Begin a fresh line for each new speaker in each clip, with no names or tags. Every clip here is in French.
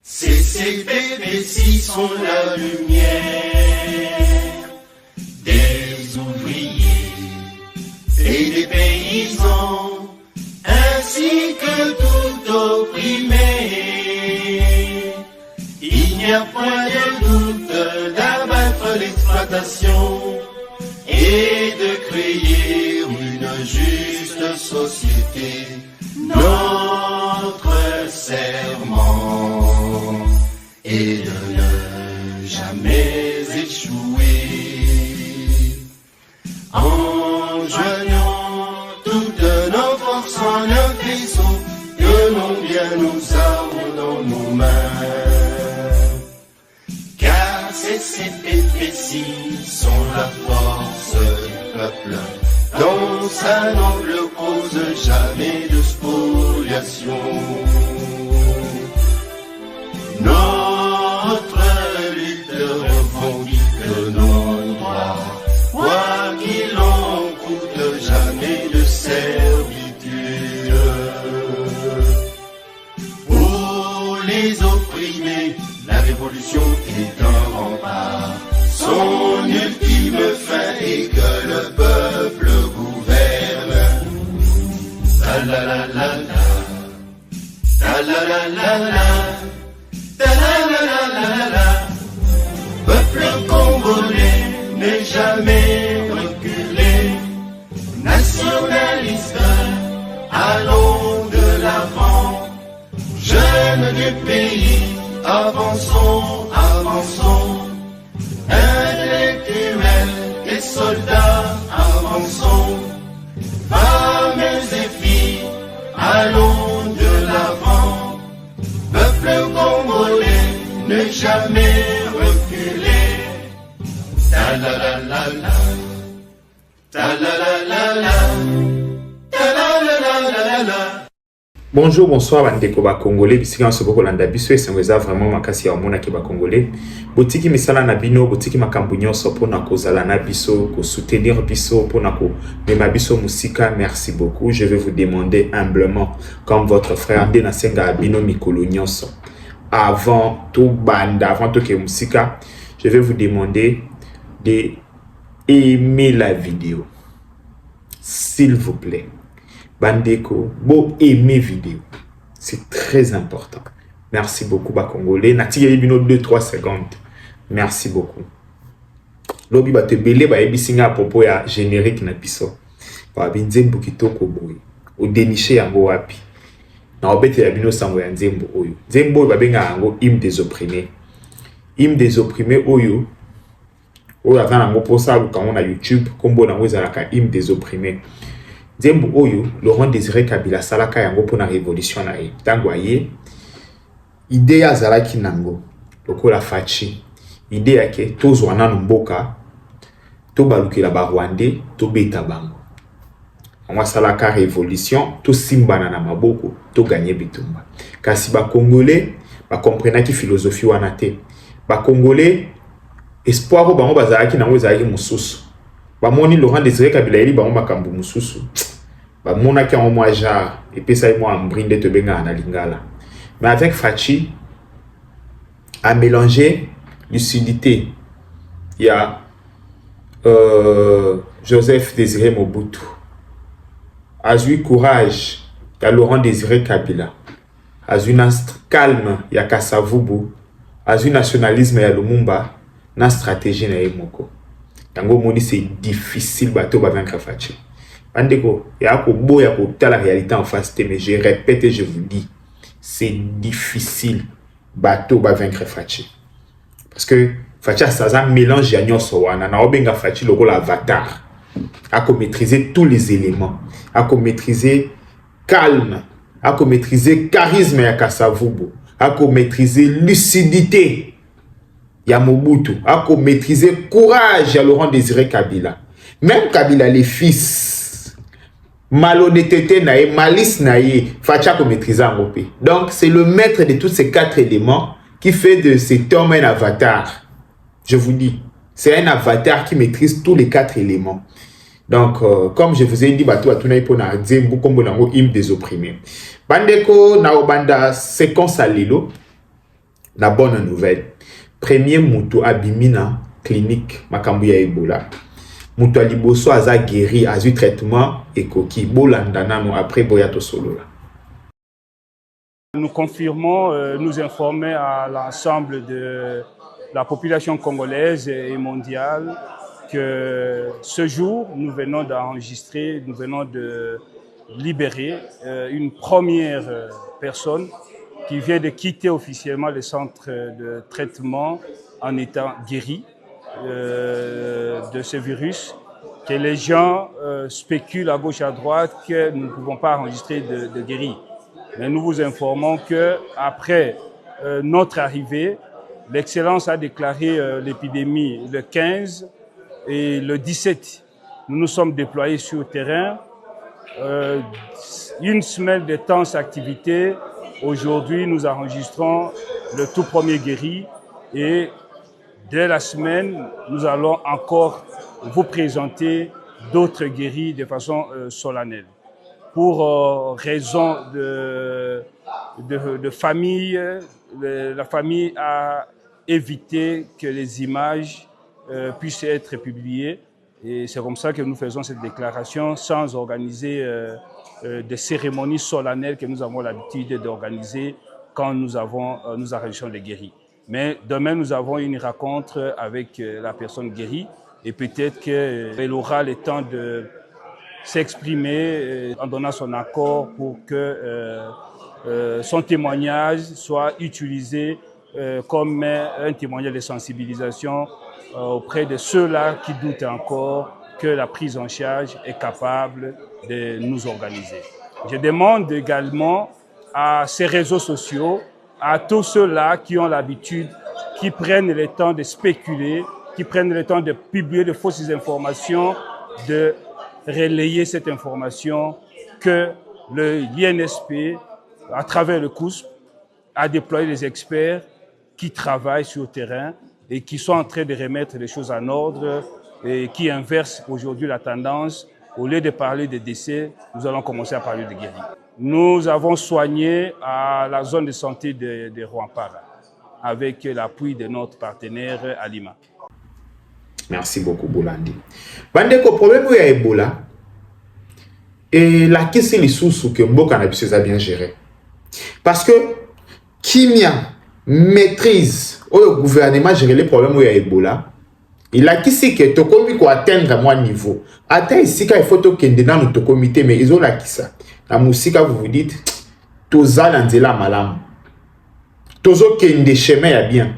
CCPPC sont la lumière des ouvriers et des paysans, ainsi que tout opprimé. Il n'y a point de doute d'abattre l'exploitation et de créer une juste société. Notre serment est de ne jamais échouer. En joignant toutes nos forces en un vaisseau, tenons bien nos armes dans nos mains. Car ces CCPPC sont la force du peuple, dans sa noble cause jamais de spoliation. Notre lutte revendique nos droits, quoi qu'il en coûte, jamais de servitude. Pour les opprimés, la révolution est un rempart. Son ultime fin est que le peuple gouverne. Ta la la la la, ta la la la la, ta la la la la la. Peuple congolais n'est jamais reculé. Nationaliste, allons de l'avant. Jeunes du pays, avançons, avançons. Intellectuels et soldats, avançons. Femmes et filles, allons de l'avant. Peuple congolais, ne jamais reculer. Ta la la la la, ta la la la la, ta la la la la la.
Bonjour, bonsoir, bandeko ba Congolais. Bisika nso boko landa biso esengeza vraiment makasi ya mona ke ba Congolais. Botiki misala na bino, botiki makambu nyonso pona kozala na biso, ko soutenir biso pona ko mema biso musika. Merci beaucoup. Je vais vous demander humblement, comme votre frère Nde Nasenga Bino Mikolo nyonso, avant tout banda, avant tout ke musika, je vais vous demander de aimer la vidéo. S'il vous plaît. Bandeko, bon aimer vidéo. C'est très important. Merci beaucoup, ba Congolais. Natigeli bino 2-3 secondes. Merci beaucoup. Lobi ba te belé ba ebisinga propos ya générique na biso. Ba binzembo kitoko boy. O dénicher yango wapi. Na obete ya bino sango ya nzembo oyo. Nzembo ba benga yango hymne des opprimés. Hymne des opprimés oyo. Oyo azana ngo posa luka na YouTube kombo na ngo ezalaka hymne des opprimés. Nzembo oyo Laurent Désiré Kabila salaka yango pona révolution na ye. Tango aye idée azalaki nango lokola fachi. Idée yake tozwana mboka to balukela ba Rwandais to beta bango. Anwa salaka révolution to simbana na maboko to gagner bitumba. Kasi ba Congolais ba comprenaki philosophie wana te. Ba Congolais espoir ko bango bazalaki nango ezalaki mususu. Ba moni Laurent Désiré Kabila eli bango makambu mususu. Ba mona ki en moi jar et puis ça moi mbrinde te benga na lingala. Mais avec Fachi a mélangé lucidité. Il y a Joseph Désiré Mobutu. A eu courage, il y a Laurent Désiré Kabila. A eu calme, il y a Kasavubu. A eu nationalisme, il y a Lumumba. Na stratégie, il y a Moko. Tango moni c'est difficile bateau ba vaincre Fachi. Bandeko, ya ko boya ko ta la réalité en face, mais je répète et je vous dis, c'est difficile bateau ba vaincre Fachi. Parce que Fachi ça un mélange ya nyonso wana na obenga Fachi logo l'avatar. A ko maîtriser tous les éléments, a ko maîtriser calme, a ko maîtriser charisme ya Kasavubu, a ko maîtriser lucidité. Ya Mobutu, a ko maîtriser courage à Laurent Désiré Kabila. Même Kabila les fils, malhonnêteté naïe, malice naïe, Facha ko maîtriser en Europé. Donc c'est le maître de tous ces 4 éléments qui fait de cet homme un avatar. Je vous dis, c'est un avatar qui maîtrise tous les 4 éléments. Donc comme je vous ai dit, bato atuna ipona nzembo kombo nango hymne des opprimés. Bandeko na obanda séquence à lelo. La bonne nouvelle. Premier mutu abimina clinique makambu ya Ebola. Mutu aliboso aza guéri, a eu traitement et koki bolandana no après boyato solo.
Nous confirmons, nous informer à l'ensemble de la population congolaise et mondiale que ce jour, nous venons d'enregistrer, nous venons de libérer une première personne qui vient de quitter officiellement le centre de traitement en étant guéri de ce virus, que les gens spéculent à gauche et à droite que nous ne pouvons pas enregistrer de guéri. Mais nous vous informons qu'après notre arrivée, l'Excellence a déclaré l'épidémie le 15 et le 17. Nous nous sommes déployés sur le terrain. Une semaine de tense activité. Aujourd'hui, nous enregistrons le tout premier guéri et dès la semaine, nous allons encore vous présenter d'autres guéris de façon solennelle. Pour raison de famille, la famille a évité que les images puissent être publiées. Et c'est comme ça que nous faisons cette déclaration sans organiser des cérémonies solennelles que nous avons l'habitude d'organiser quand nous enregistrons les guéris. Mais demain, nous avons une rencontre avec la personne guérie et peut-être qu'elle aura le temps de s'exprimer en donnant son accord pour que son témoignage soit utilisé comme un témoignage de sensibilisation auprès de ceux-là qui doutent encore que la prise en charge est capable de nous organiser. Je demande également à ces réseaux sociaux, à tous ceux-là qui ont l'habitude, qui prennent le temps de spéculer, qui prennent le temps de publier de fausses informations, de relayer cette information que l'INSP, à travers le COUSP, a déployé des experts qui travaillent sur le terrain et qui sont en train de remettre les choses en ordre et qui inversent aujourd'hui la tendance. Au lieu de parler de décès, nous allons commencer à parler de guéris. Nous avons soigné à la zone de santé de Rwampara avec l'appui de notre partenaire Alima.
Merci beaucoup, Bolandi. Bandeko, problème où il y a Ebola, et la question est sous que Mboka n'a pas bien géré. Parce que Kimia maîtrise au gouvernement gérer les problèmes où il y a Ebola. Il a qui c'est que Tokomi ko atteindre à mon niveau. Attends ici quand il faut que dans notre comité, mais ils ont la qui ça. La musique vous vous dites, Toza l'andela malam. Tozo kende chemin ya bien.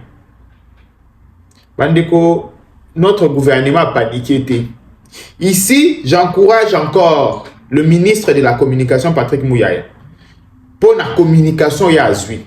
Bandeko, notre gouvernement a paniqué. Ici, j'encourage encore le ministre de la Communication, Patrick Mouyaya, pour la communication Yazui.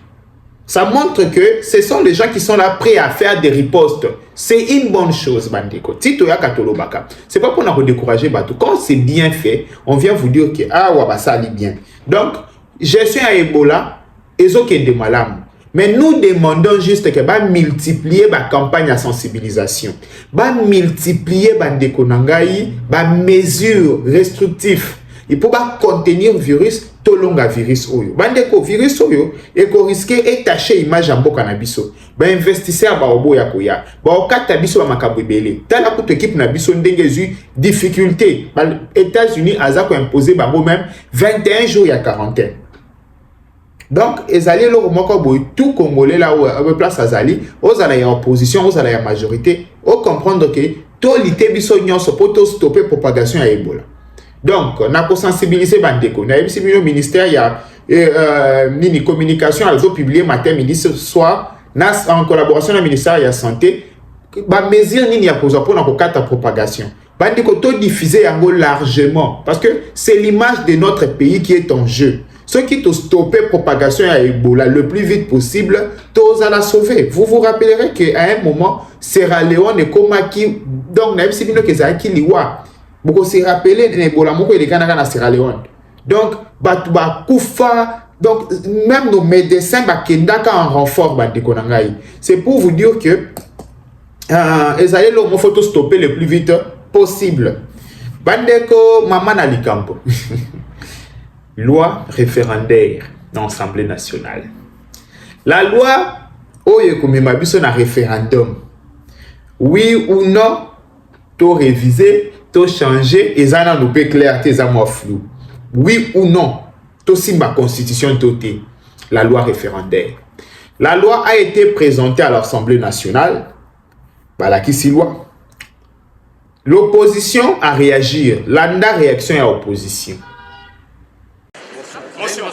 Ça montre que ce sont les gens qui sont là prêts à faire des ripostes. C'est une bonne chose, Bandeko. C'est pas pour nous décourager, Batou. Quand c'est bien fait, on vient vous dire que ça allait bien. Donc, gestion à Ebola, ils ont des malades. Mais nous demandons juste que va multiplier la campagne de sensibilisation, va multiplier les mesures restrictives. Il faut pas contenir le virus, tout le virus oyo. Bandeko virus oyo et qu'on risque et tacher image en boka na biso. Ba investisseur ba obo ya koya. Ba okata biso ba makabo belé. Tala ko équipe na biso ndengezu difficulté. États-Unis aza ko imposer bango même 21 jours ya quarantaine. Donc, ezali lo moko boy tout congolais là où place azali, aux ala ya opposition, aux ala ya majorité, au comprendre que to lité biso nyonso poto stopper propagation ya Ebola. Donc, on a sensibilisé bandeko. On a eu le ministère il y a une communication à publié matin midi ce soir en collaboration avec le ministère de la santé. Ba mesure ni ya poza pour na kokata propagation. Bandeko to diffuser yango largement parce que c'est l'image de notre pays qui est en jeu. Ceux qui ont stoppé la propagation à Ebola le plus vite possible, tous à la sauver. Vous vous rappellerez qu'à un moment, Sierra Leone et Komaki, donc, même si vous avez qui liwa, vous se rappelez Ebola, vous avez à Sierra Leone. Donc, Koufa, donc, même nos médecins, en renfort, c'est pour vous dire que, ils allaient le faut stopper le plus vite possible. Bandeko, maman Alikampo. Loi référendaire dans l'Assemblée nationale. La loi oyo komema biso na référendum. Oui ou non, to réviser, to changer, et ça n'a pas clair, ça moi flou. Oui ou non, to simba constitution toté, la loi référendaire. La loi a été présentée à l'Assemblée nationale, voilà qui s'y loi. L'opposition a réagi, l'anda réaction à l'opposition.
Motion.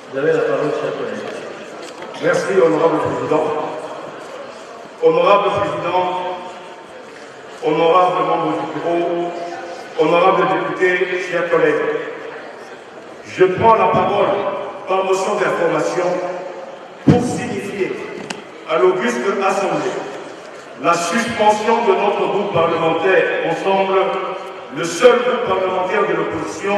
Vous avez la parole, cher collègue. Merci, honorable président. Honorable président, honorable membre du bureau, honorable député, chers collègues. Je prends la parole par motion d'information pour signifier à l'auguste Assemblée la suspension de notre groupe parlementaire Ensemble, le seul groupe parlementaire de l'opposition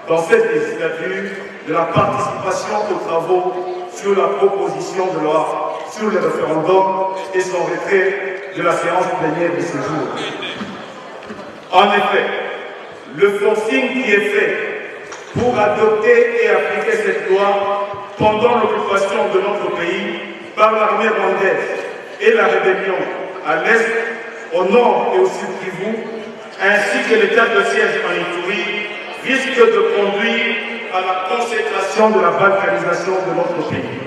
dans cette législature, de la participation aux travaux sur la proposition de loi sur le référendum et son retrait de la séance plénière de ce jour. En effet, le forcing qui est fait pour adopter et appliquer cette loi pendant l'occupation de notre pays par l'armée rwandaise et la rébellion à l'est, au nord et au sud Kivu, ainsi que l'état de siège en Ituri, risque de conduire à la consécration de la balkanisation de notre pays.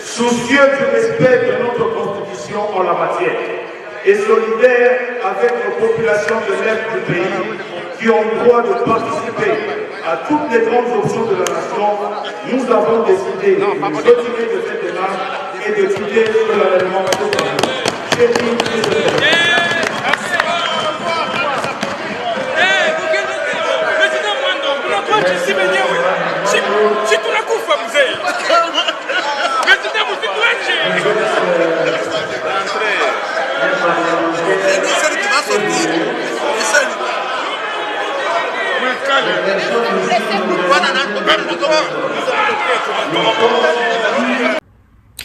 Soucieux du respect de notre constitution en la matière et solidaire avec nos populations de l'Est du pays qui ont le droit de participer à toutes les grandes options de la nation, nous avons décidé de nous retirer de cette démarche et de quitter solennellement ce travail. J'ai dit que je
Si tunakufa mzee.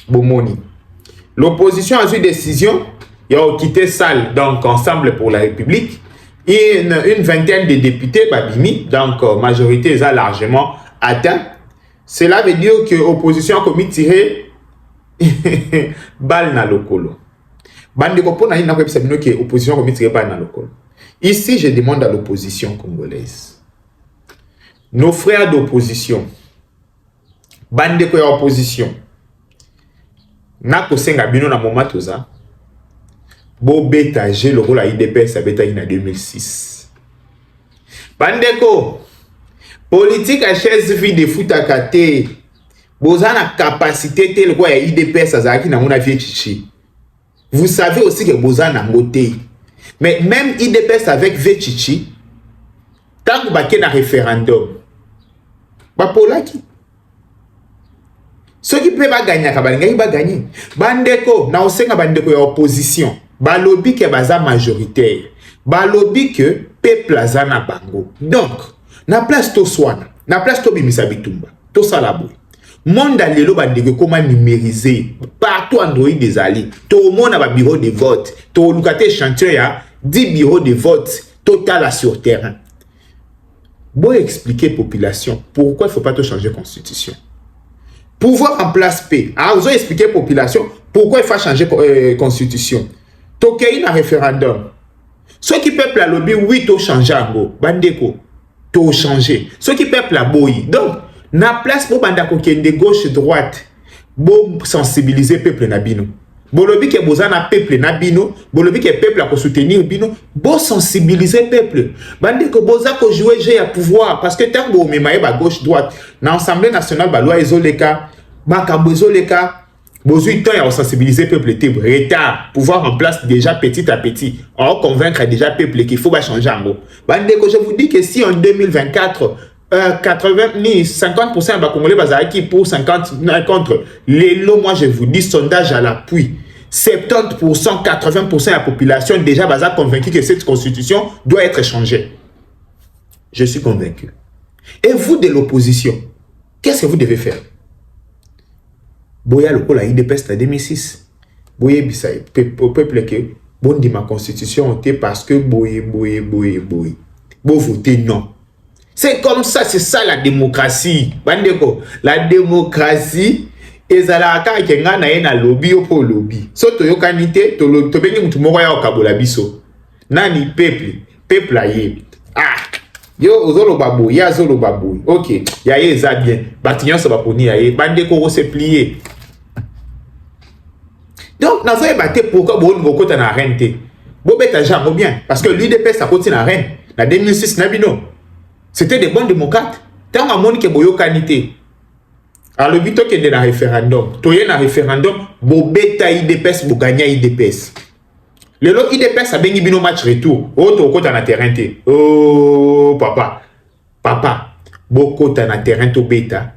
Bomoni. L'opposition a eu décision, il a quitté salle, donc Ensemble pour la République. Et une vingtaine de députés, Babimi, donc majorité est largement atteint. Cela veut dire que l'opposition a commis tirer balle dans le colo. L'opposition a commis tirer balle dans le colo. Ici, je demande à l'opposition congolaise. Nos frères d'opposition, bande de opposition, na kosenga bino na moment toza. Bo beta j'ai le rôle à IDPS à beta en 2006. Bandeko, politique à chaise vie de foot à kate. Boza na capacité tel quoi à IDPS à zaki na mona vie chichi. Vous savez aussi que boza na moté. Mais même IDPS avec Vechichi, tant que baké na référendum, ba polaki. Ceux qui peuvent gagner, ils vont gagner. Bandeko, na osenga bandeko ya opposition. Balobi ke baza majoritaire. Balobi ke peuple aza na bango. Donc, na place to swana, na place to bimisa bitumba, to salabou. Monde lelo bandeko comment numériser partout Android des alliés. To monde ba bureau de vote, to lukate chantier ya 10 bureaux de vote total sur terrain. Bon expliquer population pourquoi il faut pas te changer constitution. Pouvoir en place paix. Alors, vous expliquer population pourquoi il faut changer constitution. Tokei na référendum. Ceux qui peuplent la lobby, oui, to changer en go. Bandeko, to changer. Ceux qui peuplent la boyi. Donc, na place pour bandako qui est de gauche droite. Bon sensibiliser peuple na bino. Bolobi ke boza na peuple na bino, bolobi ke peuple a ko soutenir bino, bon sensibiliser peuple. Bandeko boza ko jouer jeu à pouvoir parce que tant bo memaye ba gauche droite, na Assemblée nationale ba loi ezoleka, ba kambo ezoleka. Besoin de temps à sensibiliser le peuple, retard, pouvoir en place déjà petit à petit, en convaincre déjà le peuple qu'il faut changer en gros. Je vous dis que si en 2024, 50% de Congolais qui pour 50 contre les lots, moi je vous dis sondage à l'appui. 70%, 80% de la population déjà basée convaincue que cette constitution doit être changée. Je suis convaincu. Et vous de l'opposition, qu'est-ce que vous devez faire? Boya le la IDPS en 2006. Boye bisay au peuple que bon dit ma constitution parce que boye. Bon voter non. C'est comme ça, c'est ça la démocratie. Bandeko, la démocratie ezalaka ke nga na ye na lobby pour lobby. So to yokanite to bengi mutu moko ya okabola biso. Nani peuple aye. Ah, yo ozolo babu, ya zolo babu. OK, ya ye za bien. Batinyo so baponi ya ye. Bandeko se plier. Donc, nous avons battu pourquoi vous avez côté na reine. Vous avez jamais bien. Parce que l'UDPS a côté na reine. En 2006, c'était des bons démocrates. Tant que vous avez eu qualité. Alors, le but est de la référendum. Tu as un référendum, vous avez IDPS, vous gagnez IDPS. Le lot IDPS a bien eu un match retour. Oh, tu as côté na terrain. Oh, papa. Vous côté na terrain, tu bêta.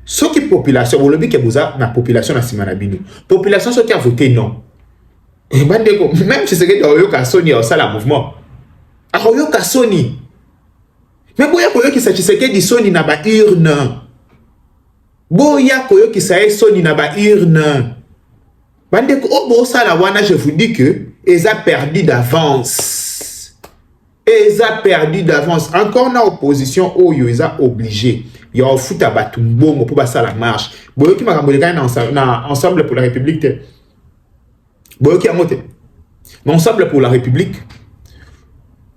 Ce qui est population, vous l'avez que vous avez la population na Simanabino. Population, ce qui a voté non. Et même si c'est que Oyo Kassoni a ça mouvement. Oyo Kassoni. Mais boya koyo ki s'agissait que di Soni na ba urne. Boya koyo ki s'agissait Soni na ba urne. Bandeko obo ça la wana, je vous dis que ils ont perdu d'avance. Ils ont perdu d'avance. Encore na opposition, Oyo ils ont obligé. Il y a un foot à Batumbongo pour passer la marche. Boyoki Makambolika na ensemble pour la République. Boyoki Amote. Mais ensemble pour la République.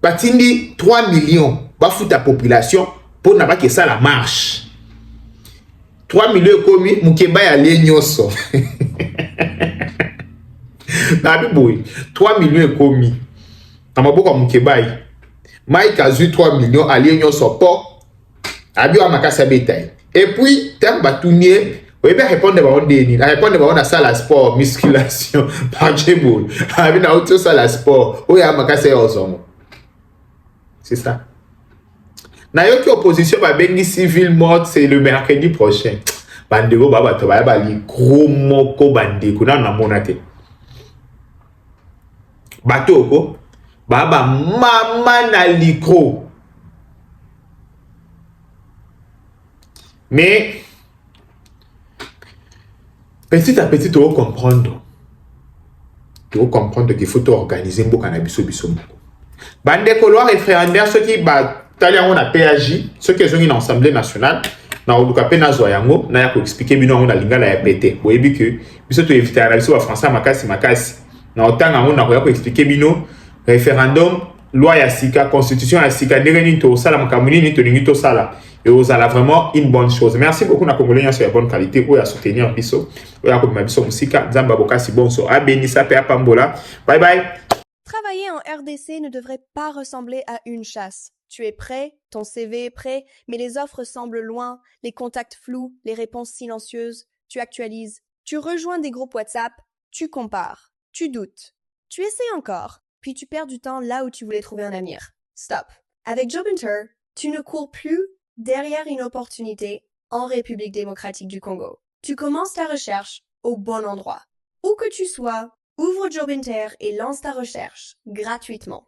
Batindi 3 millions. Ba foot à population pour n'a pas que ça la marche. 3 millions commis, Mukeba ya lenyoso. Nabi boy. 3 millions commis. Amaboko Mukeba. Mike a eu 3 millions à lenyoso pour. Abio amakasa betaille. Et puis, tant batunier, vous pouvez répondre à votre déni. Répondre à la salle à sport, musculation, parjebo. Abi na autre salle à sport. Oya amakasa ozomo. C'est ça. Na yoki opposition va bengi civil mort, c'est le mercredi prochain. Bandeko baba to ba li gros moko bandeko na monate. Batoko baba mama na likro. Mais, petit à petit, tu vas comprendre. Tu vas comprendre qu'il faut organiser un peu cannabis au biso. Bande loi référendaire, ceux qui battent on a PAJ, ceux qui sont une assemblée nationale, na oduka pe na zoyango, na ya ko expliquer bino on a lingala ya pété. Vous voyez que biso to éviter à la biso français makasi. Na otanga on a ko expliquer bino référendum, loi ya sika, constitution ya sika, ndenge to sala makamuni ni to lingi to sala. Et vous allez vraiment une bonne chose. Merci beaucoup na Congolais sur la bonne qualité ou à soutenir biso ou à comme biso musika Zamba Bokasi bonso a Benissa pe Pambola. Bye bye.
Travailler en RDC ne devrait pas ressembler à une chasse. Tu es prêt, ton CV est prêt, mais les offres semblent loin, les contacts flous, les réponses silencieuses. Tu actualises, tu rejoins des groupes WhatsApp, tu compares, tu doutes, tu essaies encore, puis tu perds du temps là où tu voulais trouver un avenir. Stop. Avec Jobinter, tu ne cours plus derrière une opportunité en République démocratique du Congo. Tu commences ta recherche au bon endroit. Où que tu sois, ouvre Jobinter et lance ta recherche gratuitement.